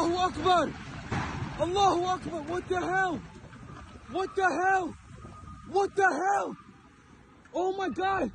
Allahu Akbar! Allahu Akbar! What the hell? What the hell? What the hell? Oh my God!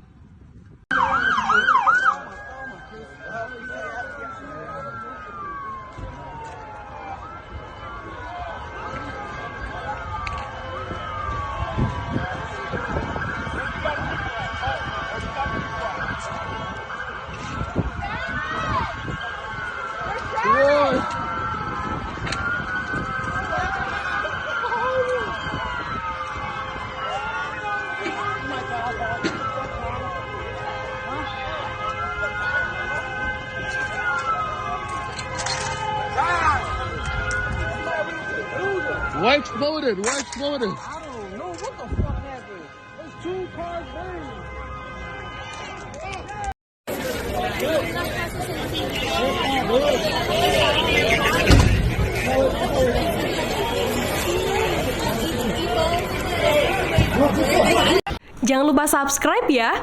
What exploded? What exploded? I don't know what the fuck happened. Those two cars burned. Jangan lupa subscribe ya.